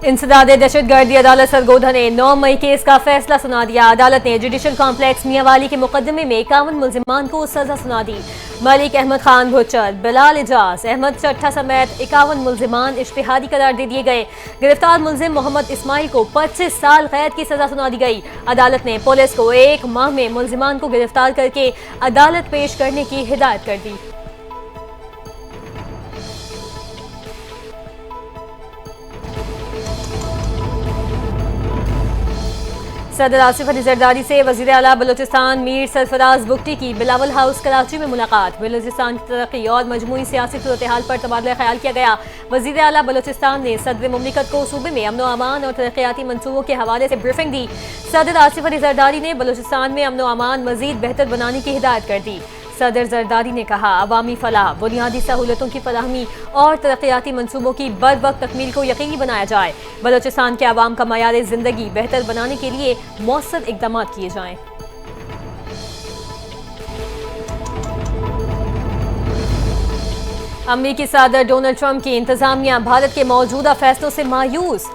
इंसदाद दहशतगर्दी अदालत सरगोधा ने 9 मई केस का फैसला सुना दिया। अदालत ने जुडिशल कॉम्प्लेक्स मियांवाली के मुकदमे में 51 मुलजिमान को सजा सुना दी। मलिक अहमद खान भुच्चर, बिलाल इजाज, अहमद चट्टा समेत 51 मुलजिमान इश्तिहादी करार दे दिए गए। गिरफ्तार मुलजिम मोहम्मद इस्माइल को 25 साल कैद की सजा सुना दी गई। अदालत ने पुलिस को 1 माह में मुलजिमान को गिरफ्तार करके अदालत पेश करने की हिदायत कर दी। सदर आसिफ अली जरदारी से वज़ीर आला बलोचिस्तान मीर सरफराज बुगटी की बिलावल हाउस कराची में मुलाकात। बलोचिस्तान की तरक्की और मजमूई सियासी सूरत-ए-हाल पर तबादला ख्याल किया गया। वज़ीर आला बलोचिस्तान ने सदर मुमलिकत को सूबे में अमन व अमान और तरक्याती मंसूबों के हवाले से ब्रीफिंग दी। सदर आसिफ अली जरदारी ने बलोचिस्तान में अमन व अमान मजीद बेहतर बनाने की हिदायत कर दी। सदर जरदारी ने कहा, अवामी फलाह, बुनियादी सहूलतों की फराहमी और तरक्याती मंसूबों की बर वक्त तकमील को यकीनी बनाया जाए। बलोचिस्तान के अवाम का मयार जिंदगी बेहतर बनाने के लिए मौसर इकदाम किए जाएं। अमरीकी सदर डोनाल्ड ट्रंप की इंतजामिया भारत के मौजूदा फैसलों से मायूस।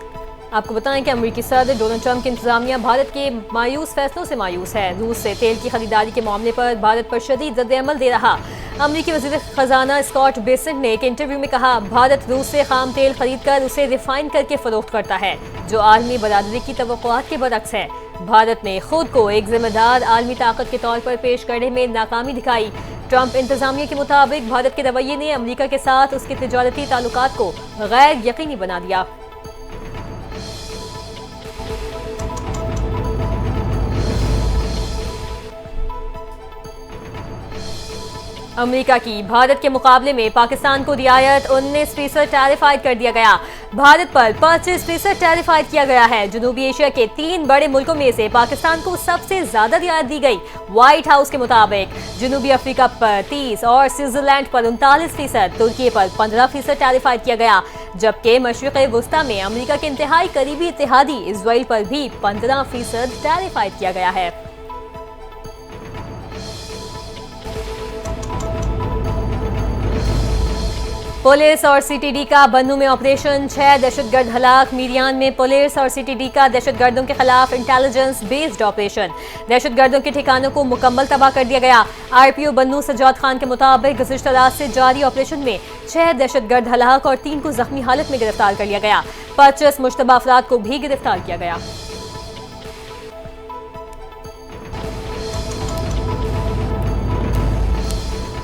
आपको बताएं कि अमेरिकी सदर डोनाल्ड ट्रंप की इंतजामिया भारत के मायूस फैसलों से मायूस है। रूस से तेल की खरीदारी के मामले पर भारत पर शदीद रद्द-ए-अमल दे रहा। अमेरिकी वज़ीर खजाना स्कॉट बेसेंट ने एक इंटरव्यू में कहा, भारत रूस से खाम तेल खरीद कर उसे रिफाइन करके फरोख्त करता है, जो आलमी बरादरी की तवक्कुआत के बरअक्स है। भारत ने खुद को एक जिम्मेदार आलमी ताकत के तौर पर पेश करने में नाकामी दिखाई। ट्रंप इंतजामिया के मुताबिक भारत के रवैये ने अमेरिका के साथ उसके तिजारती ताल्लुकात को गैर यकीनी बना दिया। अमेरिका की भारत के मुकाबले में पाकिस्तान को रियायत 19% टैरिफ आयद कर दिया गया। भारत पर 25% टैरिफ आयद किया गया है। जनूबी एशिया के 3 बड़े मुल्कों में से पाकिस्तान को सबसे ज्यादा रियायत दी गई। व्हाइट हाउस के मुताबिक जनूबी अफ्रीका पर 30 और स्विट्जरलैंड पर 39%, तुर्की पर 15% टैरिफ आयद किया गया। जबकि मशरिक़ वुस्ता में अमेरिका के इंतहाई करीबी इत्तेहादी इजराइल पर भी 15% टैरिफ आयद किया गया है। पुलिस और सीटीडी का बन्नू में ऑपरेशन, 6 दहशतगर्द हलाक। मीरियान में पुलिस और सीटीडी का दहशतगर्दों के खिलाफ इंटेलिजेंस बेस्ड ऑपरेशन। दहशतगर्दों के ठिकानों को मुकम्मल तबाह कर दिया गया। आरपीओ बन्नू सज्जाद खान के मुताबिक गुज़िश्ता रात से जारी ऑपरेशन में 6 दहशतगर्द हलाक और 3 को जख्मी हालत में गिरफ्तार कर लिया गया। 25 मुश्तबा अफराद को भी गिरफ्तार किया गया।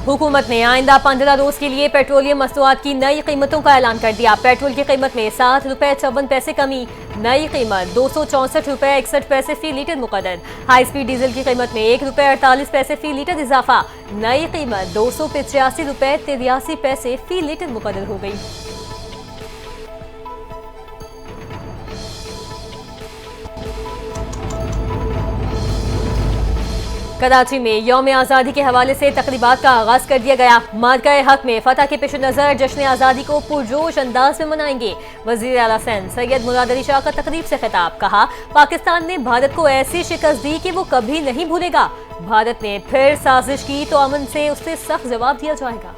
हुकूमत ने आइंदा 15 रोज के लिए पेट्रोलियम मसनूआत की नई कीमतों का ऐलान कर दिया। पेट्रोल की कीमत में 7 रुपए 54 पैसे कमी, नई कीमत 264 रुपए 61 पैसे फी लीटर मुकर्रर। हाई स्पीड डीजल की कीमत में 1 रुपए 48 पैसे फी लीटर इजाफा, नई कीमत 285 रुपए 83 पैसे फी लीटर मुकर्रर हो गई। कराची में यौम आज़ादी के हवाले से तकरीबात का आगाज कर दिया गया। मार्का हक में फतह के पेश नज़र जश्न आज़ादी को पुरजोश अंदाज में मनाएंगे। वज़ीर आला सिंध सैयद मुराद अली शाह का तकरीब से खिताब, कहा, पाकिस्तान ने भारत को ऐसी शिकस्त दी कि वो कभी नहीं भूलेगा। भारत ने फिर साजिश की तो अमन से उससे सख्त जवाब दिया जाएगा।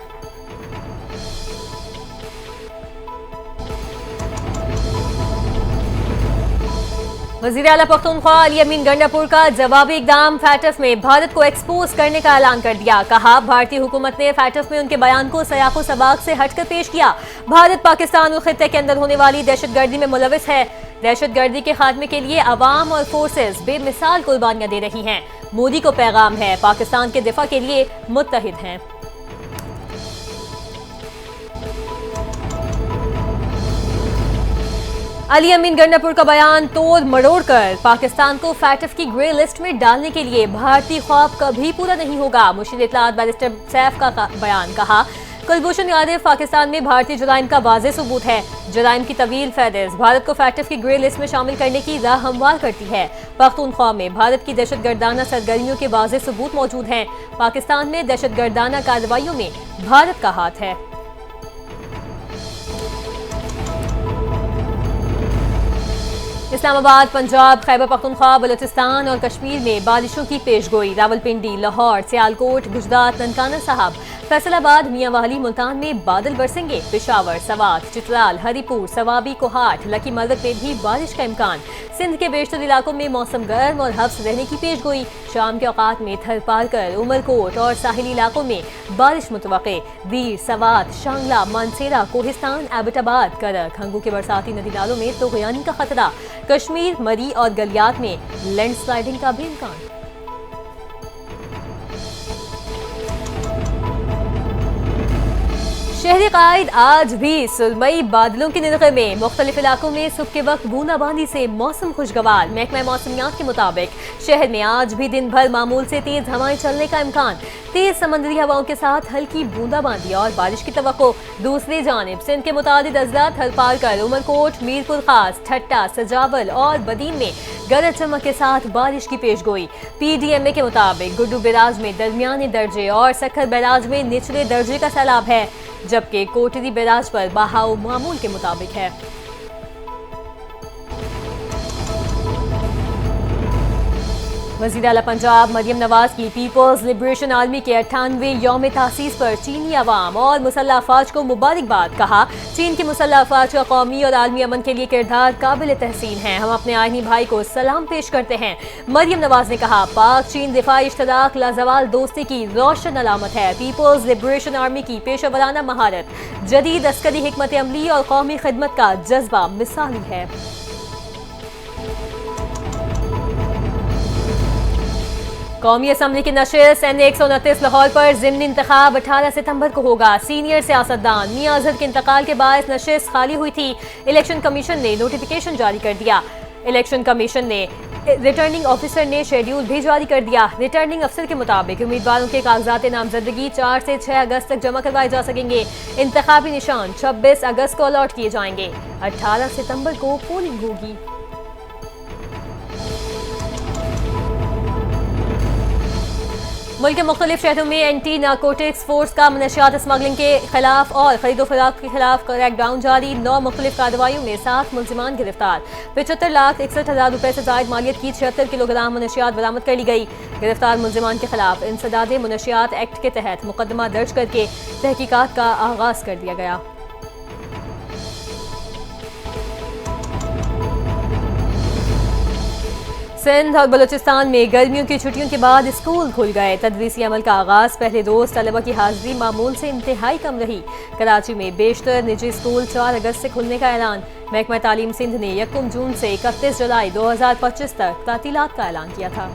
वज़ीर आला पख्तूनख्वा अली अमीन गंडापुर का जवाबी इकदाम, फैटफ में भारत को एक्सपोज करने का ऐलान कर दिया। कहा, भारतीय हुकूमत ने फैटफ में उनके बयान को सयाको सबाक से हटकर पेश किया। भारत पाकिस्तान और खित्ते के अंदर होने वाली दहशतगर्दी में मुलविस है। दहशतगर्दी के खात्मे के लिए अवाम और फोर्सेस बेमिसाल कुर्बानियां दे रही हैं। मोदी को पैगाम है, पाकिस्तान के दिफा के लिए मुत्तहिद हैं। अली अमीन गंडापुर का बयान तोड़ मरोड़ कर पाकिस्तान को फैटफ की ग्रे लिस्ट में डालने के लिए भारतीय ख्वाब कभी पूरा नहीं होगा। मुशीर इत्तलात बैरिस्टर सैफ का बयान, कहा, कुलभूषण यादव पाकिस्तान में भारतीय जुराइम का वाज़ेह सबूत है। जुराइम की तवील फहरिस्त भारत को फैटफ की ग्रे लिस्ट में शामिल करने की राह हमवार करती है। पख्तूनख्वा में भारत की दहशतगर्दाना सरगर्मियों के वाज़ेह सबूत मौजूद हैं। पाकिस्तान में दहशतगर्दाना कार्रवाइयों में भारत का हाथ है। इस्लामाबाद, पंजाब, खैबर पख्तूनख्वा, बलूचिस्तान और कश्मीर में बारिशों की पेशगोई। रावलपिंडी, लाहौर, सियालकोट, गुजरात, ननकाना साहब, फैसलाबाद, मियांवाली, मुल्तान में बादल बरसेंगे। पेशावर, सवात, चित्राल, हरिपुर, सवाबी, कोहाट, लकी मलक में भी बारिश का इम्कान। सिंध के बेशतर इलाकों में मौसम गर्म और हफ्स रहने की पेशगोई। शाम के औकात में थरपारकर, उमरकोट और साहिली इलाकों में बारिश मुतवक्के। दीर, सवात, शांगला, मानसेरा, कोहिस्तान, एबटाबाद, करक, हंगू के बरसाती नदी नालों में तूफ़ानी का खतरा। कश्मीर, मरी और गलियात में लैंडस्लाइडिंग का भी इम्कान। शहरी कायद आज भी सुरमई बादलों के निरखे में। मुख्तलिफ इलाकों में सुबह के वक्त बूंदाबांदी से मौसम खुशगवार। महकमा मौसमियात के मुताबिक शहर में आज भी दिन भर मामूल से तेज हवाएं चलने का इम्कान। तेज समंदरी हवाओं के साथ हल्की बूंदाबांदी और बारिश की तवक्को। दूसरी जानिब सिंध के मुतादिद अजला, थरपारकर, उमरकोट, मीरपुर खास, ठट्टा, सजावल और बदीन में गरज चमक के साथ बारिश की पेशगोई। PDMA के मुताबिक गुड्डू बैराज में दरमियाने दर्जे और सखर बैराज में निचले दर्जे का सैलाब है, जबकि कोटरी बैराज पर बहाव मामूल के मुताबिक है। वज़ीर आला पंजाब मरियम नवाज की पीपल्स लिबरेशन आर्मी के 98वें यौम तासीस पर चीनी अवाम और मुसल्लह अफवाज को मुबारकबाद। कहा, चीन की मुसल्लह अफवाज का कौमी और आलमी अमन के लिए किरदार काबिल तहसीन है। हम अपने आइनी भाई को सलाम पेश करते हैं। मरियम नवाज ने कहा, पाक चीन दिफाई इश्तराक लाजवाल दोस्ती की रोशन अलामत है। पीपल्स लिबरेशन आर्मी की पेशा वराना महारत, जदीद अस्करी हिकमत अमली और कौमी खिदमत का जज्बा मिसाली है। कौमी असम्बली की नशिस्त NA 129 लाहौर पर ज़िमनी इंतखाब 18 सितंबर को होगा। सीनियर सियासतदान मियां अजहर के इंतकाल के बाद नशिस्त खाली हुई थी। इलेक्शन कमीशन ने नोटिफिकेशन जारी कर दिया। इलेक्शन कमीशन ने रिटर्निंग ऑफिसर ने शेड्यूल भी जारी कर दिया। रिटर्निंग अफसर के मुताबिक उम्मीदवारों के कागजात नामजदगी 4 से 6 अगस्त तक जमा करवाए जा सकेंगे। इंतखाबी निशान 26 अगस्त को अलॉट किए जाएंगे। 18 सितंबर को पोलिंग होगी। मुल्क के मुख्तलिफ शहरों में एंटी नारकोटिक्स फोर्स का मनशियात स्मगलिंग के खिलाफ और खरीदो फरोख्त के खिलाफ क्रैकडाउन जारी। 9 मुख्तलिफ कार्रवाइयों में 7 मुलजिमान गिरफ्तार। 75,61,000 रुपए से जायद मालियत की 76 किलोग्राम मनशियात बरामद कर ली गई। गिरफ्तार मुलजिमान के खिलाफ इंसदाद मनशियात एक्ट के तहत मुकदमा दर्ज करके तहकीकात का आगाज कर दिया गया। सिंध और बलूचिस्तान में गर्मियों की छुट्टियों के बाद स्कूल खुल गए। तदरीसी अमल का आगाज पहले रोज तलबा की हाजिरी मामूल से इंतहाई कम रही। कराची में बेशतर निजी स्कूल 4 अगस्त से खुलने का ऐलान। महकमा तालीम सिंध ने 1 जून से 31 जुलाई 2025 तक तातीलात का ऐलान किया था।